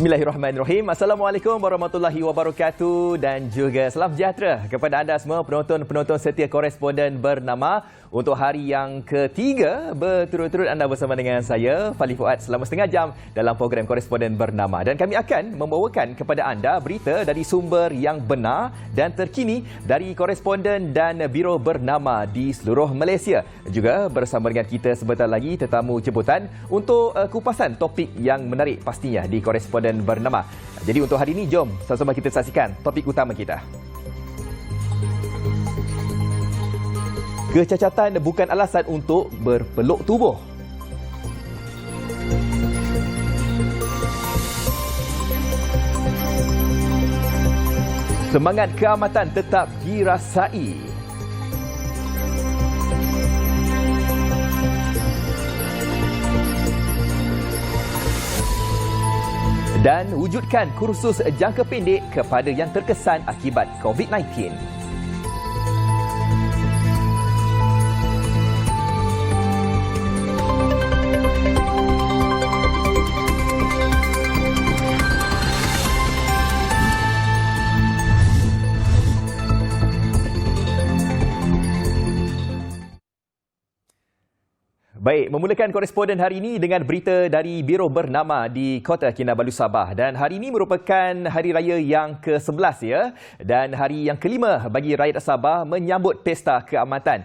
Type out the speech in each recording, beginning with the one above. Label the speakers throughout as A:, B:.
A: Bismillahirrahmanirrahim. Assalamualaikum warahmatullahi wabarakatuh dan juga salam sejahtera kepada anda semua penonton-penonton setia Koresponden Bernama. Untuk hari yang ketiga berturut-turut anda bersama dengan saya, Fali Fuad, selama setengah jam dalam program Koresponden Bernama. Dan kami akan membawakan kepada anda berita dari sumber yang benar dan terkini dari koresponden dan biro bernama di seluruh Malaysia. Juga bersama dengan kita sebentar lagi tetamu jemputan untuk kupasan topik yang menarik pastinya di Koresponden Bernama. Jadi untuk hari ini, jom sama-sama kita saksikan topik utama kita. Kecacatan bukan alasan untuk berpeluk tubuh. Semangat keamatan tetap dirasai. Dan wujudkan kursus jangka pendek kepada yang terkesan akibat COVID-19. Baik, memulakan koresponden hari ini dengan berita dari Biro Bernama di Kota Kinabalu, Sabah. Dan hari ini merupakan hari raya yang ke-11 ya. Dan hari yang kelima bagi rakyat Sabah menyambut Pesta Keamatan.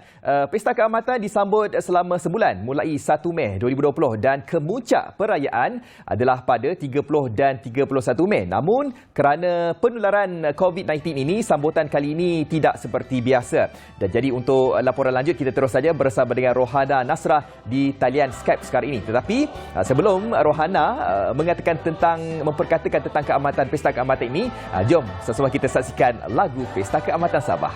A: Pesta Keamatan disambut selama sebulan mulai 1 Mei 2020 dan kemuncak perayaan adalah pada 30 dan 31 Mei. Namun kerana penularan COVID-19 ini, sambutan kali ini tidak seperti biasa. Dan jadi untuk laporan lanjut kita terus saja bersama dengan Rohana Nasrah di talian Skype sekarang ini. Tetapi sebelum Rohana memperkatakan tentang keamatan Pesta Keamatan ini, jom sama-sama kita saksikan lagu Pesta Keamatan Sabah.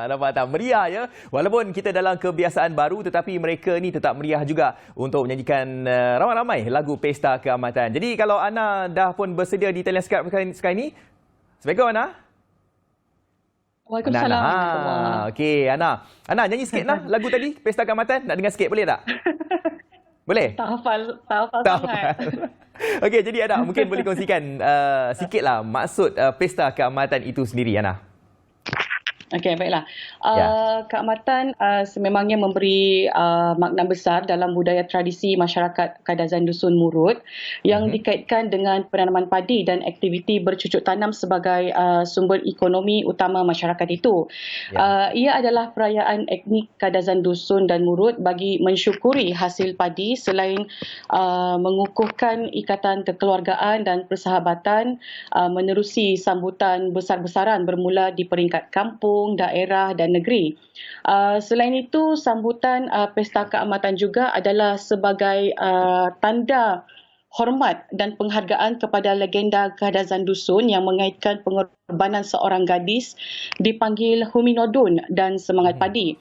A: Nampak tak? Meriah ya. Walaupun kita dalam kebiasaan baru tetapi mereka ni tetap meriah juga untuk menyanyikan ramai-ramai lagu Pesta Keamatan. Jadi kalau Ana dah pun bersedia di talian Skype sekarang ni. Assalamualaikum Ana.
B: Waalaikumsalam.
A: Okey Ana. Ana nyanyi sikit lah lagu tadi Pesta Keamatan. Nak dengar sikit boleh tak? Boleh?
B: Tak hafal sangat.
A: Okey, jadi Ana mungkin boleh kongsikan sikitlah maksud Pesta Keamatan itu sendiri Ana.
B: Okey, baiklah. Keamatan sememangnya memberi makna besar dalam budaya tradisi masyarakat Kadazan Dusun Murut yang dikaitkan dengan penanaman padi dan aktiviti bercucuk tanam sebagai sumber ekonomi utama masyarakat itu. Ia adalah perayaan etnik Kadazan Dusun dan Murut bagi mensyukuri hasil padi selain mengukuhkan ikatan kekeluargaan dan persahabatan menerusi sambutan besar-besaran bermula di peringkat kampung, daerah dan negeri. Selain itu, sambutan Pesta Keamatan juga adalah sebagai tanda hormat dan penghargaan kepada legenda Kadazan Dusun yang mengaitkan pengorbanan seorang gadis dipanggil Huminodun dan Semangat Padi.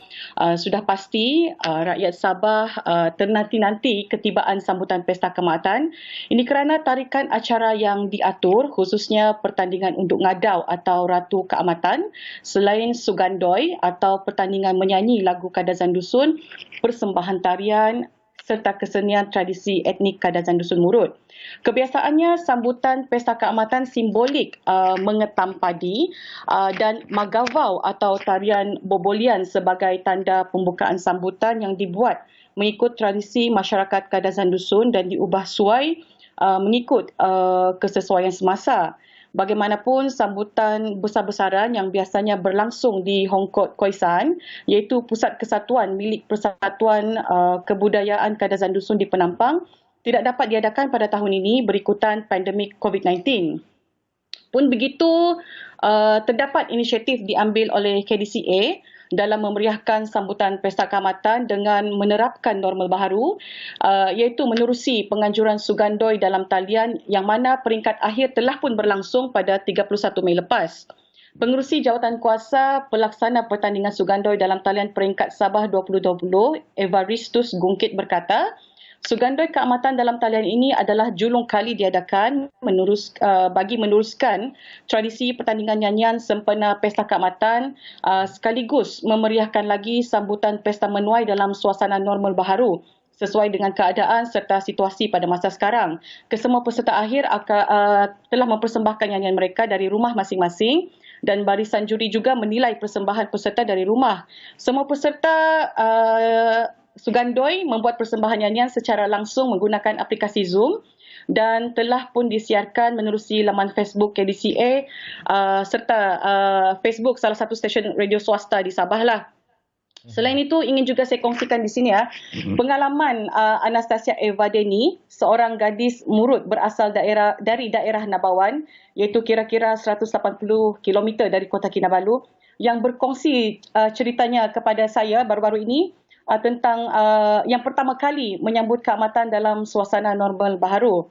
B: Sudah pasti rakyat Sabah ternanti-nanti ketibaan sambutan Pesta Keamatan. Ini kerana tarikan acara yang diatur, khususnya pertandingan unduk ngadau atau Ratu Keamatan, selain sugandoi atau pertandingan menyanyi lagu Kadazan Dusun, persembahan tarian serta kesenian tradisi etnik Kadazan Dusun Murut. Kebiasaannya sambutan Pesta Keamatan simbolik mengetam padi dan magavau atau tarian bobolian sebagai tanda pembukaan sambutan yang dibuat mengikut tradisi masyarakat Kadazan Dusun dan diubah suai mengikut kesesuaian semasa. Bagaimanapun, sambutan besar-besaran yang biasanya berlangsung di Hongkot Khoisan, iaitu pusat kesatuan milik Persatuan Kebudayaan Kadazan Dusun di Penampang, tidak dapat diadakan pada tahun ini berikutan pandemik COVID-19. Pun begitu, terdapat inisiatif diambil oleh KDCA dalam memeriahkan sambutan Pesta Keamatan dengan menerapkan normal baharu, iaitu menerusi penganjuran sugandoi dalam talian yang mana peringkat akhir telah pun berlangsung pada 31 Mei lepas. Pengerusi Jawatan Kuasa Pelaksana Pertandingan Sugandoi dalam talian peringkat Sabah 2020, Evaristus Gungkit berkata, sugandoi keamatan dalam talian ini adalah julung kali diadakan bagi meneruskan tradisi pertandingan nyanyian sempena Pesta Keamatan sekaligus memeriahkan lagi sambutan pesta menuai dalam suasana normal baharu sesuai dengan keadaan serta situasi pada masa sekarang. Kesemua peserta akhir telah mempersembahkan nyanyian mereka dari rumah masing-masing dan barisan juri juga menilai persembahan peserta dari rumah. Semua peserta sugandoi membuat persembahan nyanyian secara langsung menggunakan aplikasi Zoom dan telah pun disiarkan menerusi laman Facebook KDCA serta Facebook salah satu stesen radio swasta di Sabah lah. Selain itu, ingin juga saya kongsikan di sini pengalaman Anastasia Evadeni, seorang gadis Murut berasal dari daerah Nabawan, iaitu kira-kira 180 km dari Kota Kinabalu, yang berkongsi ceritanya kepada saya baru-baru ini tentang yang pertama kali menyambut keamatan dalam suasana normal baharu.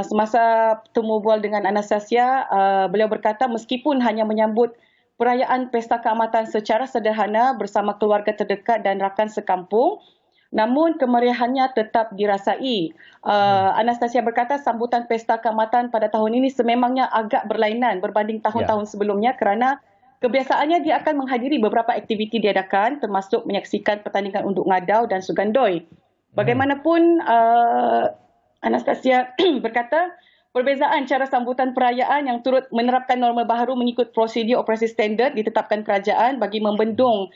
B: Semasa temu bual dengan Anastasia, beliau berkata meskipun hanya menyambut perayaan Pesta Keamatan secara sederhana bersama keluarga terdekat dan rakan sekampung, namun kemeriahannya tetap dirasai. Anastasia berkata sambutan Pesta Keamatan pada tahun ini sememangnya agak berlainan berbanding tahun-tahun sebelumnya kerana kebiasaannya dia akan menghadiri beberapa aktiviti diadakan termasuk menyaksikan pertandingan unduk ngadau dan sugandoi. Bagaimanapun, Anastasia berkata perbezaan cara sambutan perayaan yang turut menerapkan norma baharu mengikut prosedur operasi standard ditetapkan kerajaan bagi membendung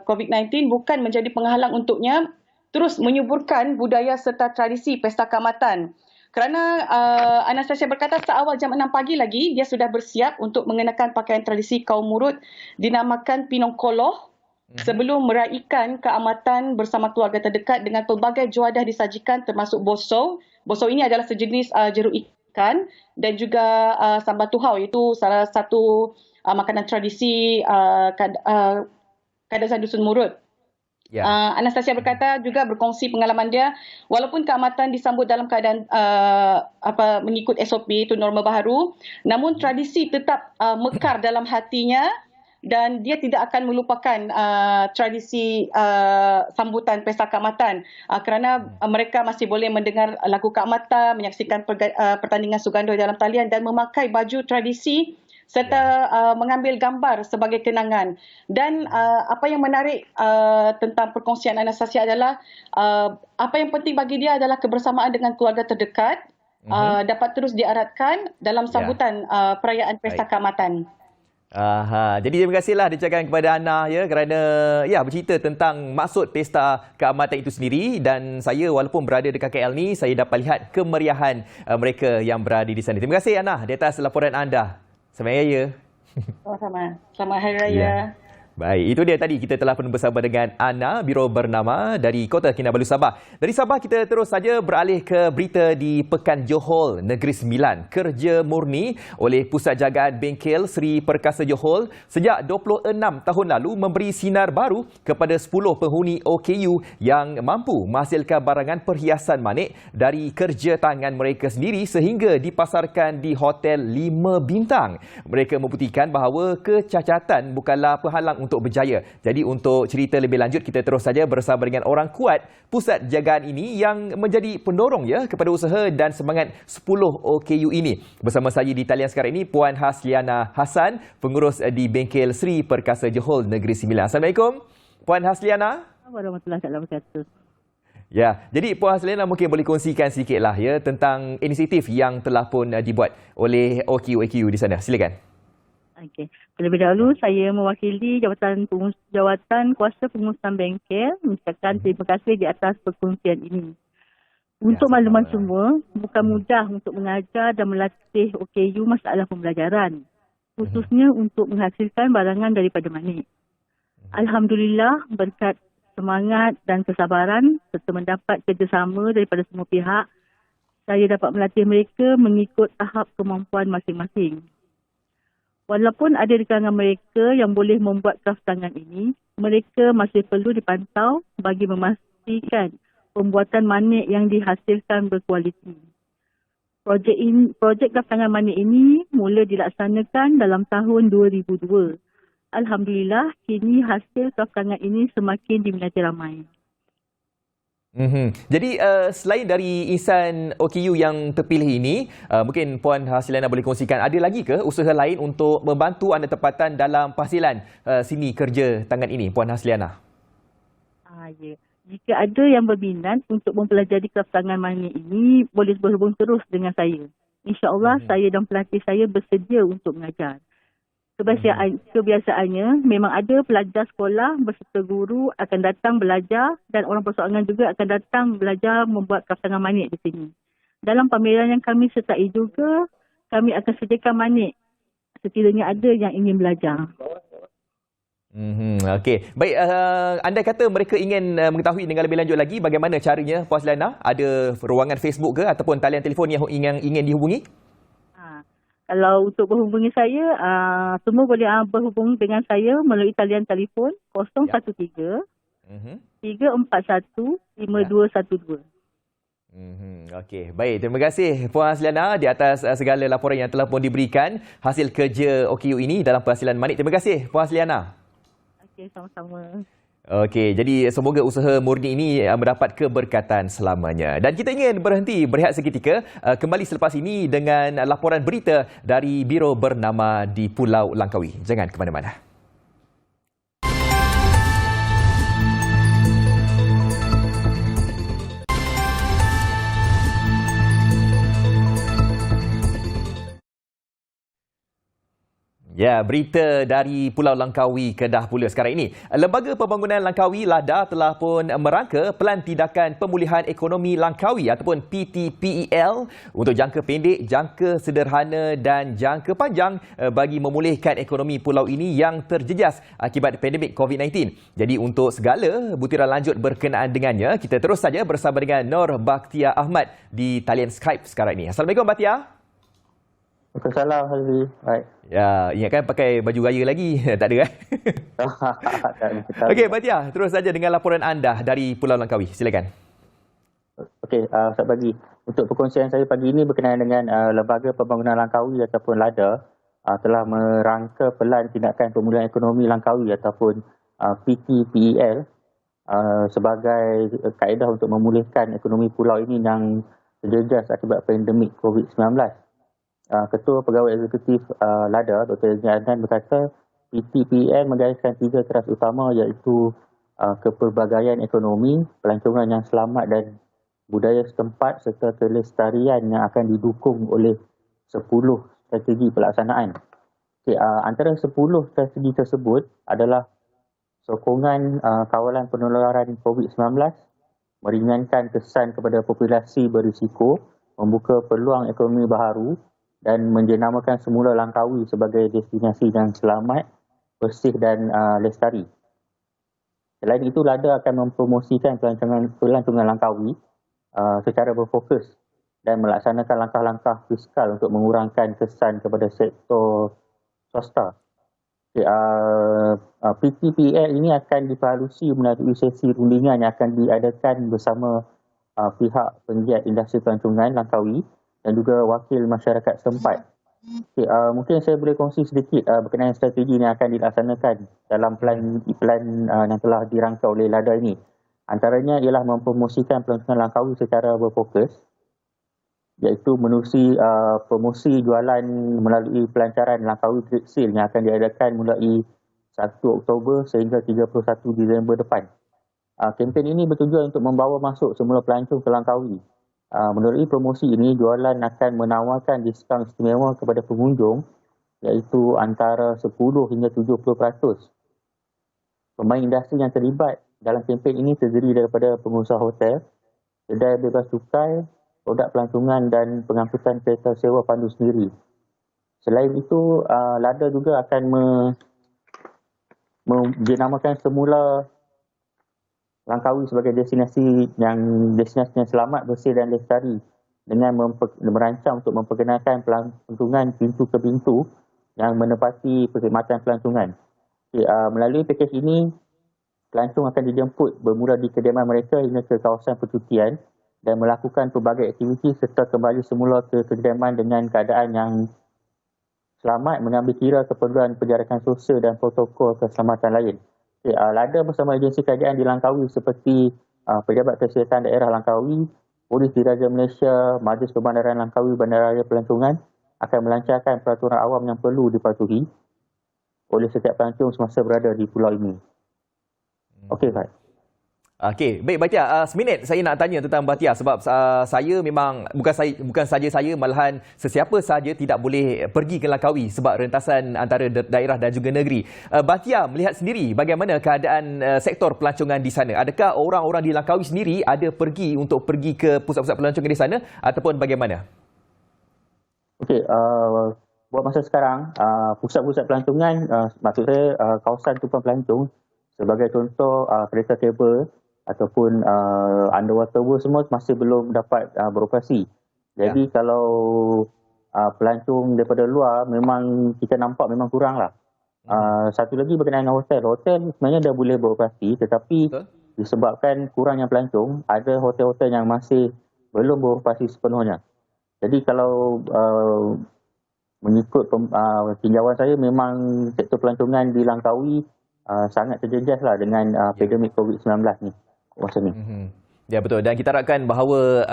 B: COVID-19 bukan menjadi penghalang untuknya terus menyuburkan budaya serta tradisi Pesta Keamatan. Kerana Anastasia berkata seawal jam 6 pagi lagi, dia sudah bersiap untuk mengenakan pakaian tradisi kaum Murut dinamakan Pinongkoloh sebelum meraihkan keamatan bersama keluarga terdekat dengan pelbagai juadah disajikan termasuk bosou. Bosou ini adalah sejenis jeruk ikan dan juga sambal tuhau, iaitu salah satu makanan tradisi Kadazan Dusun Murut. Anastasia berkata juga berkongsi pengalaman dia walaupun keamatan disambut dalam keadaan mengikut SOP itu norma baharu, namun tradisi tetap mekar dalam hatinya dan dia tidak akan melupakan tradisi sambutan Pesta Keamatan kerana mereka masih boleh mendengar lagu keamatan, menyaksikan pertandingan sugandoi dalam talian dan memakai baju tradisi serta mengambil gambar sebagai kenangan. Dan apa yang menarik tentang perkongsian Anastasia adalah apa yang penting bagi dia adalah kebersamaan dengan keluarga terdekat dapat terus diaratkan dalam sambutan perayaan Pesta Keamatan.
A: Jadi terima kasihlah diucapkan kepada Ana kerana bercerita tentang maksud Pesta Keamatan itu sendiri, dan saya walaupun berada dekat KL ni saya dapat lihat kemeriahan mereka yang berada di sana. Terima kasih Ana di atas laporan anda. Selamat Hari Raya.
B: Sama-sama. Selamat Hari Raya.
A: Baik, itu dia tadi kita telah pun bersama dengan Ana, Biro Bernama dari Kota Kinabalu, Sabah. Dari Sabah kita terus saja beralih ke berita di Pekan Johor, Negeri Sembilan. Kerja murni oleh Pusat Jagaan Bengkel Seri Perkasa Johor sejak 26 tahun lalu memberi sinar baru kepada 10 penghuni OKU yang mampu menghasilkan barangan perhiasan manik dari kerja tangan mereka sendiri sehingga dipasarkan di hotel 5 bintang. Mereka membuktikan bahawa kecacatan bukanlah penghalang untuk berjaya. Jadi untuk cerita lebih lanjut, kita terus saja bersama dengan orang kuat pusat jagaan ini yang menjadi pendorong ya kepada usaha dan semangat 10 OKU ini. Bersama saya di talian sekarang ini Puan Hasliana Hassan, pengurus di Bengkel Seri Perkasa Johor Negeri Sembilan. Assalamualaikum Puan Hasliana.
C: Warahmatullahi wabarakatuh.
A: Ya, jadi Puan Hasliana mungkin boleh kongsikan sikitlah ya tentang inisiatif yang telah pun dibuat oleh OKU di sana. Silakan.
C: Okey. Terlebih dahulu saya mewakili Jawatan Kuasa Pengurusan Bengkel mengucapkan terima kasih di atas perkongsian ini. Untuk makluman semua, bukan mudah untuk mengajar dan melatih OKU masalah pembelajaran, khususnya untuk menghasilkan barangan daripada manik. Alhamdulillah, berkat semangat dan kesabaran serta mendapat kerjasama daripada semua pihak, saya dapat melatih mereka mengikut tahap kemampuan masing-masing. Walaupun ada di kalangan mereka yang boleh membuat kraf tangan ini, mereka masih perlu dipantau bagi memastikan pembuatan manik yang dihasilkan berkualiti. Projek kraf tangan manik ini mula dilaksanakan dalam tahun 2002. Alhamdulillah, kini hasil kraf tangan ini semakin diminati ramai.
A: Jadi selain dari insan OKU yang terpilih ini, mungkin Puan Hasliana boleh kongsikan ada lagi ke usaha lain untuk membantu anda tempatan dalam penghasilan sini kerja tangan ini, Puan Hasliana?
C: Ya. Jika ada yang berminat untuk mempelajari kraf tangan manik ini, boleh berhubung terus dengan saya. InsyaAllah saya dan pelatih saya bersedia untuk mengajar. Kebiasaannya memang ada pelajar sekolah berserta guru akan datang belajar dan orang persoalangan juga akan datang belajar membuat kraf tangan manik di sini. Dalam pameran yang kami sertai juga, kami akan sediakan manik sekiranya ada yang ingin belajar.
A: Okey. Baik, anda kata mereka ingin mengetahui dengan lebih lanjut lagi bagaimana caranya, Puan Hasliana? Ada ruangan Facebook ke ataupun talian telefon yang ingin dihubungi?
C: Kalau untuk berhubungi saya, semua boleh berhubung dengan saya melalui talian telefon 013 341 5212.
A: Okey, baik. Terima kasih Puan Hasliana di atas segala laporan yang telah pun diberikan hasil kerja OKU ini dalam penghasilan manik. Terima kasih Puan Hasliana.
C: Okey, sama-sama.
A: Okey, jadi semoga usaha murni ini mendapat keberkatan selamanya. Dan kita ingin berhenti berehat seketika, kembali selepas ini dengan laporan berita dari Biro Bernama di Pulau Langkawi. Jangan ke mana-mana. Ya, berita dari Pulau Langkawi, Kedah pula sekarang ini. Lembaga Pembangunan Langkawi LADA telah pun merangka Pelan Tindakan Pemulihan Ekonomi Langkawi ataupun PTPEL untuk jangka pendek, jangka sederhana dan jangka panjang bagi memulihkan ekonomi pulau ini yang terjejas akibat pandemik COVID-19. Jadi untuk segala butiran lanjut berkenaan dengannya, kita terus saja bersama dengan Nur Bakhtia Ahmad di talian Skype sekarang ini. Assalamualaikum Bakhtia.
D: Waalaikumsalam Hazri. Baik.
A: Ya, ingatkan pakai baju raya lagi. Tak ada kan? Okey, Bakhtia, terus saja dengan laporan anda dari Pulau Langkawi. Silakan.
D: Okey, selamat pagi. Untuk perkongsian saya pagi ini berkenaan dengan Lembaga Pembangunan Langkawi ataupun LADA telah merangka Pelan Tindakan Pemulihan Ekonomi Langkawi ataupun PTPEL sebagai kaedah untuk memulihkan ekonomi pulau ini yang terjejas akibat pandemik COVID-19. Ketua Pegawai Eksekutif LADA, Dr. Ejni Adnan berkata PTPEL menggariskan 3 teras utama iaitu kepelbagaian ekonomi, pelancongan yang selamat dan budaya setempat serta kelestarian yang akan didukung oleh 10 strategi pelaksanaan. Antara 10 strategi tersebut adalah sokongan kawalan penularan COVID-19, meringankan kesan kepada populasi berisiko, membuka peluang ekonomi baharu dan menjenamakan semula Langkawi sebagai destinasi yang selamat bersih dan lestari. Selain itu, LADA akan mempromosikan pelancongan Langkawi secara berfokus dan melaksanakan langkah-langkah fiskal untuk mengurangkan kesan kepada sektor swasta. PTPL ini akan diperhalusi melalui sesi rundingan yang akan diadakan bersama pihak penggiat industri pelancongan Langkawi dan juga wakil masyarakat setempat. Mungkin saya boleh kongsi sedikit berkenaan strategi yang akan dilaksanakan dalam plan yang telah dirangka oleh LADA ini. Antaranya ialah mempromosikan pelancongan Langkawi secara berfokus, iaitu menerusi promosi jualan melalui pelancaran Langkawi Trade Sale yang akan diadakan mulai 1 Oktober sehingga 31 Disember depan. Kempen ini bertujuan untuk membawa masuk semula pelancong ke Langkawi. Melalui promosi ini, jualan akan menawarkan diskaun istimewa kepada pengunjung iaitu antara 10 hingga 70%. Pemain industri yang terlibat dalam kempen ini terdiri daripada pengusaha hotel, kedai bebas cukai, produk pelancongan dan pengangkutan kereta sewa pandu sendiri. Selain itu, LADA juga akan dinamakan semula Langkawi sebagai destinasi yang selamat, bersih dan lestari dengan merancang untuk memperkenalkan pelancongan pintu ke pintu yang menepati perkhidmatan pelancongan. Melalui pakej ini, pelancong akan dijemput bermula di kediaman mereka hingga ke kawasan percutian dan melakukan pelbagai aktiviti serta kembali semula ke kediaman dengan keadaan yang selamat mengambil kira keperluan penjarakan sosial dan protokol keselamatan lain. LADA bersama agensi kerajaan di Langkawi seperti Pejabat Kesihatan Daerah Langkawi, Polis Diraja Malaysia, Majlis Perbandaran Langkawi, Bandaraya Pelancongan akan melancarkan peraturan awam yang perlu dipatuhi oleh setiap pelancong semasa berada di pulau ini. Okey, Pak.
A: Okey, baik Bahtiar, seminit saya nak tanya tentang Bahtiar sebab saya memang bukan saja saya, malahan sesiapa saja tidak boleh pergi ke Langkawi sebab rentasan antara daerah dan juga negeri. Bahtiar melihat sendiri bagaimana keadaan sektor pelancongan di sana. Adakah orang-orang di Langkawi sendiri ada pergi ke pusat-pusat pelancongan di sana ataupun bagaimana?
D: Okey, buat masa sekarang, pusat-pusat pelancongan, maksud saya kawasan tumpuan pelancong sebagai contoh kereta kabel ataupun underwater world semua masih belum dapat beroperasi. Jadi kalau pelancong daripada luar memang kita nampak memang kurang lah. Satu lagi berkenaan hotel. Hotel sebenarnya dah boleh beroperasi tetapi disebabkan kurangnya pelancong, ada hotel-hotel yang masih belum beroperasi sepenuhnya. Jadi kalau mengikut tinjauan saya memang sektor pelancongan di Langkawi sangat terjejas lah dengan pandemik COVID-19 ni. Masa ni.
A: Ya, betul. Dan kita harapkan bahawa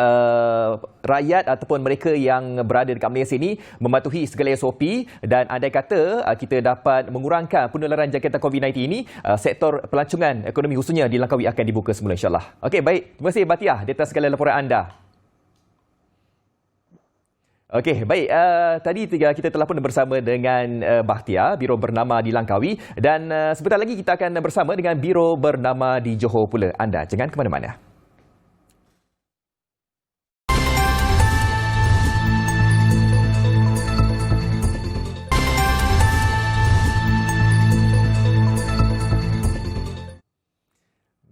A: rakyat ataupun mereka yang berada dekat Malaysia ini mematuhi segala SOP dan andai kata kita dapat mengurangkan penularan jangkitan COVID-19 ini, sektor pelancongan ekonomi khususnya di Langkawi akan dibuka semula insyaAllah. Okey, baik. Terima kasih Bahtiar di atas segala laporan anda. Okey, baik. Tadi kita telah pun bersama dengan Bahtiar, Biro Bernama di Langkawi dan sebentar lagi kita akan bersama dengan Biro Bernama di Johor pula. Anda jangan ke mana-mana.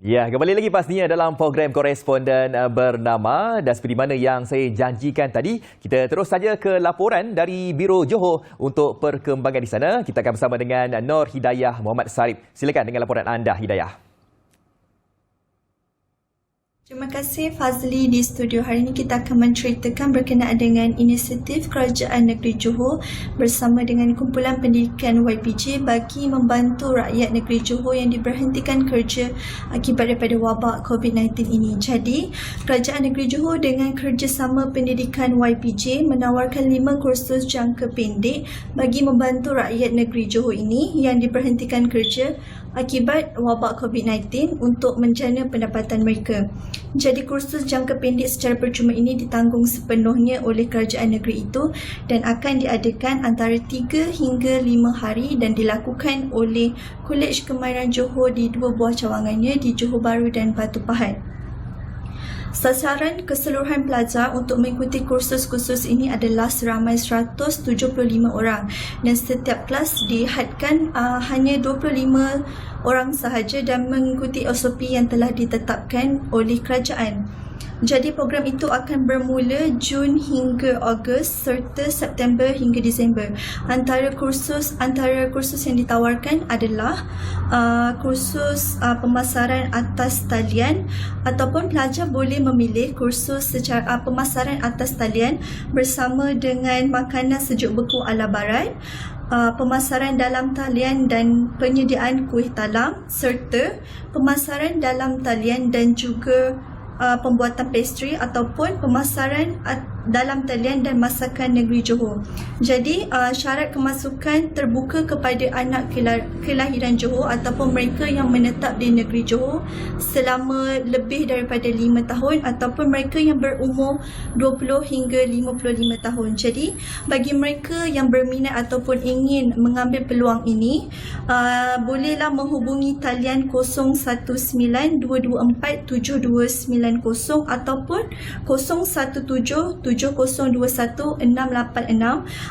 A: Ya, kembali lagi pastinya dalam program Koresponden Bernama dan seperti mana yang saya janjikan tadi, kita terus saja ke laporan dari Biro Johor untuk perkembangan di sana. Kita akan bersama dengan Nur Hidayah Muhammad Sarip. Silakan dengan laporan anda, Hidayah.
E: Terima kasih Fazli di studio. Hari ini kita akan menceritakan berkenaan dengan inisiatif Kerajaan Negeri Johor bersama dengan Kumpulan Pendidikan YPJ bagi membantu rakyat negeri Johor yang diberhentikan kerja akibat daripada wabak COVID-19 ini. Jadi, Kerajaan Negeri Johor dengan kerjasama Pendidikan YPJ menawarkan 5 kursus jangka pendek bagi membantu rakyat negeri Johor ini yang diberhentikan kerja akibat wabak COVID-19 untuk menjana pendapatan mereka. Jadi kursus jangka pendek secara percuma ini ditanggung sepenuhnya oleh kerajaan negeri itu dan akan diadakan antara 3 hingga 5 hari dan dilakukan oleh Kolej Kemahiran Johor di 2 buah cawangannya di Johor Bahru dan Batu Pahat. Sasaran keseluruhan pelajar untuk mengikuti kursus-kursus ini adalah seramai 175 orang dan setiap kelas dihadkan hanya 25 orang sahaja dan mengikuti SOP yang telah ditetapkan oleh kerajaan. Jadi program itu akan bermula Jun hingga Ogos serta September hingga Disember. Antara kursus yang ditawarkan adalah kursus pemasaran atas talian, ataupun pelajar boleh memilih kursus secara pemasaran atas talian bersama dengan makanan sejuk beku ala barat, pemasaran dalam talian dan penyediaan kuih talam, serta pemasaran dalam talian dan juga pembuatan pastry ataupun pemasaran dalam talian dan masakan negeri Johor. Jadi syarat kemasukan terbuka kepada anak kelahiran Johor ataupun mereka yang menetap di negeri Johor selama lebih daripada 5 tahun ataupun mereka yang berumur 20 hingga 55 tahun. Jadi bagi mereka yang berminat ataupun ingin mengambil peluang ini, bolehlah menghubungi talian 019-224-7290 ataupun 017-7021-686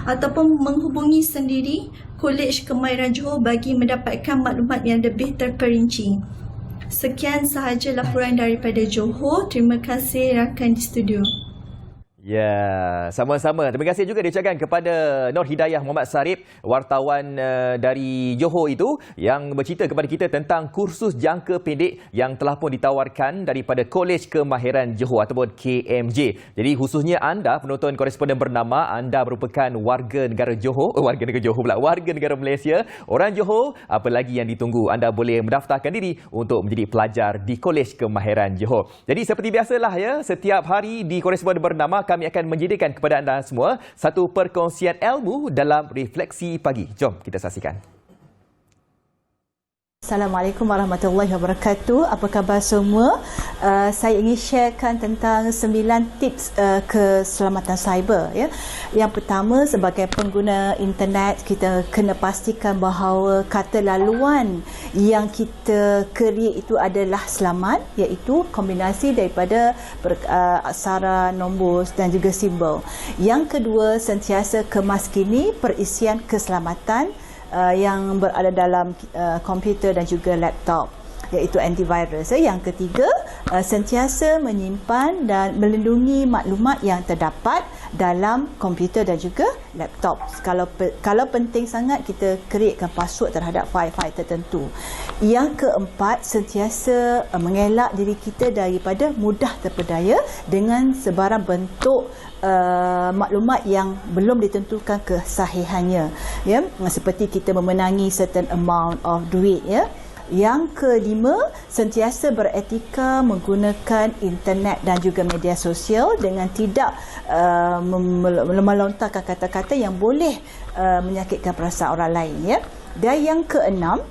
E: ataupun menghubungi sendiri Kolej Kemahiran Johor bagi mendapatkan maklumat yang lebih terperinci. Sekian sahaja laporan daripada Johor. Terima kasih rakan di studio.
A: Ya, sama-sama. Terima kasih juga diucapkan kepada Nur Hidayah Muhammad Sarip, wartawan dari Johor itu, yang bercerita kepada kita tentang kursus jangka pendek yang telah pun ditawarkan daripada Kolej Kemahiran Johor ataupun KMJ. Jadi khususnya anda, penonton koresponden bernama, anda merupakan warga negara Johor, warga negara Malaysia, orang Johor, apa lagi yang ditunggu? Anda boleh mendaftarkan diri untuk menjadi pelajar di Kolej Kemahiran Johor. Jadi seperti biasalah ya, setiap hari di koresponden bernama kami akan menyediakan kepada anda semua satu perkongsian ilmu dalam Refleksi Pagi. Jom kita saksikan.
F: Assalamualaikum warahmatullahi wabarakatuh. Apa khabar semua? Saya ingin sharekan tentang 9 tips keselamatan cyber. Ya. Yang pertama, sebagai pengguna internet, kita kena pastikan bahawa kata laluan yang kita create itu adalah selamat, iaitu kombinasi daripada aksara, nombor dan juga simbol. Yang kedua, sentiasa kemaskini perisian keselamatan yang berada dalam komputer dan juga laptop, iaitu antivirus. Yang ketiga, sentiasa menyimpan dan melindungi maklumat yang terdapat dalam komputer dan juga laptop. Kalau penting sangat, kita createkan password terhadap file-file tertentu. Yang keempat, sentiasa mengelak diri kita daripada mudah terpedaya dengan sebarang bentuk maklumat yang belum ditentukan kesahihannya, ya, seperti kita memenangi certain amount of duit, ya. Yang kelima, sentiasa beretika menggunakan internet dan juga media sosial dengan tidak melontarkan kata-kata yang boleh menyakitkan perasaan orang lain, ya. Dan yang keenam,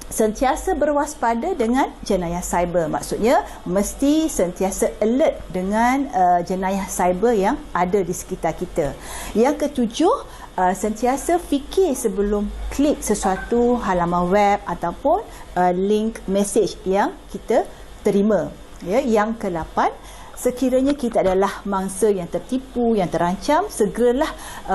F: sentiasa berwaspada dengan jenayah cyber. Maksudnya mesti sentiasa alert dengan jenayah cyber yang ada di sekitar kita. Yang ketujuh, sentiasa fikir sebelum klik sesuatu halaman web ataupun link message yang kita terima. Ya, yang ke-8, sekiranya kita adalah mangsa yang tertipu, yang terancam, segeralah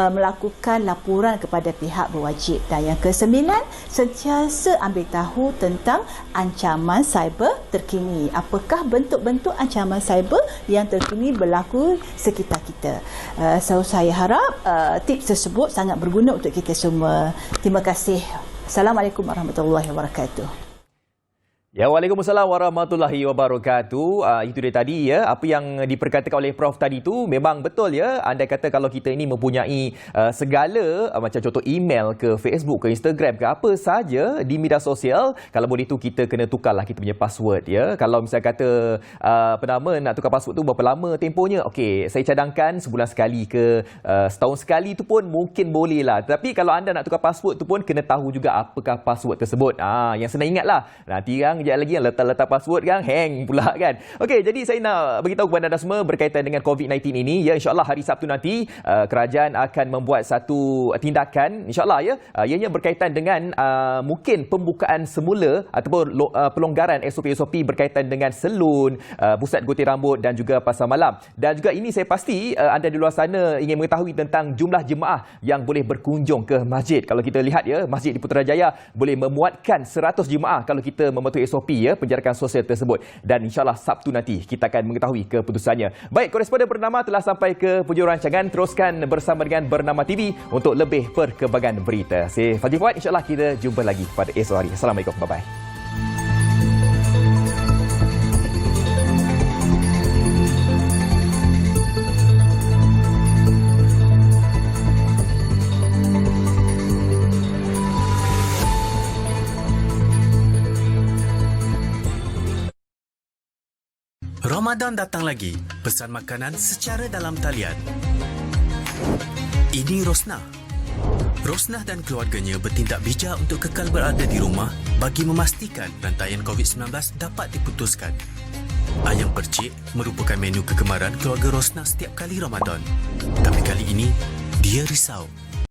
F: melakukan laporan kepada pihak berwajib. Dan yang ke-9, sentiasa ambil tahu tentang ancaman cyber terkini. Apakah bentuk-bentuk ancaman cyber yang terkini berlaku sekitar kita? So saya harap tips tersebut sangat berguna untuk kita semua. Terima kasih. Assalamualaikum warahmatullahi wabarakatuh.
A: Ya, Waalaikumsalam warahmatullahi wabarakatuh. Itu dia tadi ya, apa yang diperkatakan oleh Prof tadi tu memang betul ya. Andai kata kalau kita ini mempunyai segala macam contoh email ke Facebook ke Instagram ke apa saja di media sosial, kalau boleh tu kita kena tukarlah kita punya password ya. Kalau misalnya kata nak tukar password tu berapa lama tempohnya? Okey, saya cadangkan sebulan sekali ke setahun sekali tu pun mungkin boleh lah. Tapi kalau anda nak tukar password tu pun kena tahu juga apakah password tersebut. Yang senang ingatlah. Nanti yang sekejap lagi yang letak password kan hang pula kan. Okey, jadi saya nak beritahu kepada anda semua berkaitan dengan COVID-19 ini. Ya, insya-Allah hari Sabtu nanti kerajaan akan membuat satu tindakan insya-Allah ya. Ianya berkaitan dengan mungkin pembukaan semula ataupun pelonggaran SOP-SOP berkaitan dengan salon, pusat gunting rambut dan juga pasar malam. Dan juga ini saya pasti anda di luar sana ingin mengetahui tentang jumlah jemaah yang boleh berkunjung ke masjid. Kalau kita lihat ya, masjid di Putrajaya boleh memuatkan 100 jemaah kalau kita mematuhi SOP ya, penjarakan sosial tersebut. Dan insya-Allah Sabtu nanti kita akan mengetahui keputusannya. Baik, koresponden Bernama telah sampai ke penjuru rancangan. Teruskan bersama dengan Bernama TV untuk lebih perkembangan berita. Saya Fadzil Fuad, insya-Allah kita jumpa lagi pada esok hari. Assalamualaikum, bye-bye.
G: Ramadan datang lagi. Pesan makanan secara dalam talian. Ini Rosnah. Rosnah dan keluarganya bertindak bijak untuk kekal berada di rumah bagi memastikan rantaian COVID-19 dapat diputuskan. Ayam percik merupakan menu kegemaran keluarga Rosnah setiap kali Ramadan. Tapi kali ini, dia risau